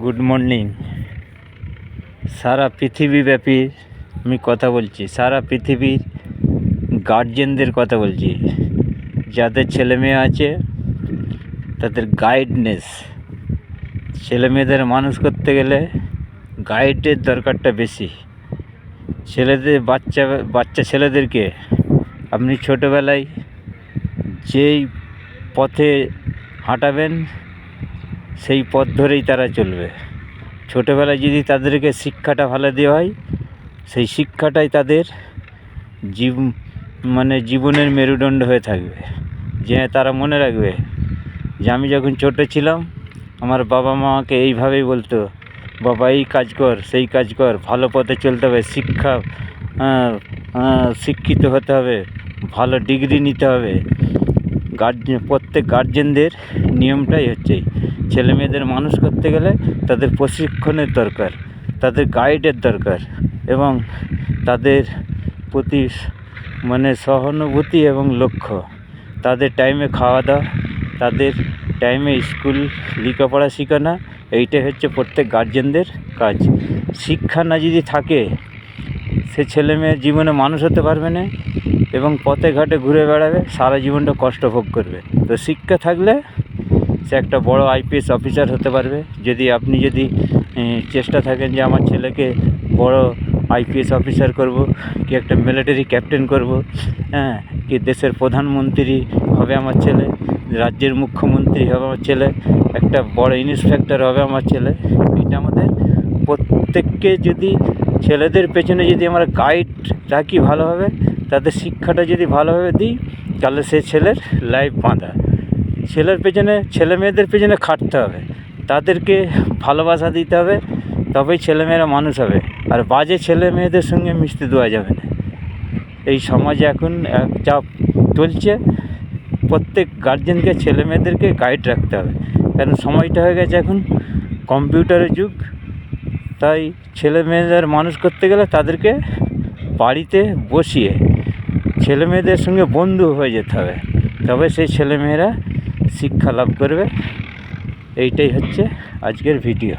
Good morning. সারা পৃথিবীব্যাপী আমি কথা বলছি, সারা পৃথিবীর গার্জেনদের কথা বলছি। যাদের ছেলে মেয়ে আছে তাদের গাইডনেস, ছেলে মেয়েদের মানুষ করতে গেলে গাইডের দরকারটা বেশি। বাচ্চা ছেলেদেরকে আপনি ছোটোবেলায় যেই পথে হাঁটাবেন সেই পথ ধরেই তারা চলবে। ছোটোবেলায় যদি তাদেরকে শিক্ষাটা ভালো দেওয়া হয়, সেই শিক্ষাটাই তাদের জীবনের মেরুদণ্ড হয়ে থাকবে। যে তারা মনে রাখবে যে আমি যখন ছোটো ছিলাম আমার বাবা মা আমাকে এইভাবেই বলতো, বাবা এই কাজ কর সেই কাজ কর, ভালো পথে চলতে হবে, শিক্ষিত হতে হবে, ভালো ডিগ্রি নিতে হবে। প্রত্যেক গার্জেনদের নিয়মটাই হচ্ছে ছেলে মেয়েদের মানুষ করতে গেলে তাদের প্রশিক্ষণের দরকার, তাদের গাইডের দরকার এবং তাদের প্রতি সহানুভূতি এবং লক্ষ্য। তাদের টাইমে খাওয়া দাওয়া, তাদের টাইমে স্কুল লেখাপড়া শেখানো, এইটাই হচ্ছে প্রত্যেক গার্জেনদের কাজ। শিক্ষা না যদি থাকে সে ছেলে মেয়ের জীবনে মানুষ হতে পারবে না এবং পথে ঘাটে ঘুরে বেড়াবে, সারা জীবনটা কষ্ট ভোগ করবে। তো শিক্ষা থাকলে সে একটা বড় আইপিএস অফিসার হতে পারবে। আপনি যদি চেষ্টা থাকেন যে আমার ছেলেকে বড় আইপিএস অফিসার করব, কি একটা মিলিটারি ক্যাপ্টেন করব, কি দেশের প্রধানমন্ত্রী হবে আমার ছেলে, রাজ্যের মুখ্যমন্ত্রী হবে আমার ছেলে, একটা বড় ইন্সপেক্টর হবে আমার ছেলে। এটা আমাদের প্রত্যেককে যদি ছেলেদের পেছনে যদি আমরা গাইড রাখি ভালোভাবে, তাদের শিক্ষাটা যদি ভালোভাবে দিই, তাহলে সে ছেলের লাইফ বাঁধা। ছেলে মেয়েদের পেছনে খাটতে হবে, তাদেরকে ভালোবাসা দিতে হবে, তবেই ছেলেমেয়েরা মানুষ হবে। আর বাজে ছেলে মেয়েদের সঙ্গে মিশতে দেওয়া যাবে না। এই সমাজে এখন যা চলছে, প্রত্যেক গার্জেনকে ছেলে মেয়েদেরকে গাইড রাখতে হবে। কারণ সময়টা হয়ে গেছে এখন কম্পিউটারের যুগ। তাই ছেলে মেয়েদের মানুষ করতে গেলে তাদেরকে বাড়িতে বসিয়ে ছেলে মেয়েদের সঙ্গে বন্ধু হয়ে যেতে হবে, তবে সেই ছেলেমেয়েরা শিক্ষা লাভ করবে। এইটাই হচ্ছে আজকের ভিডিও।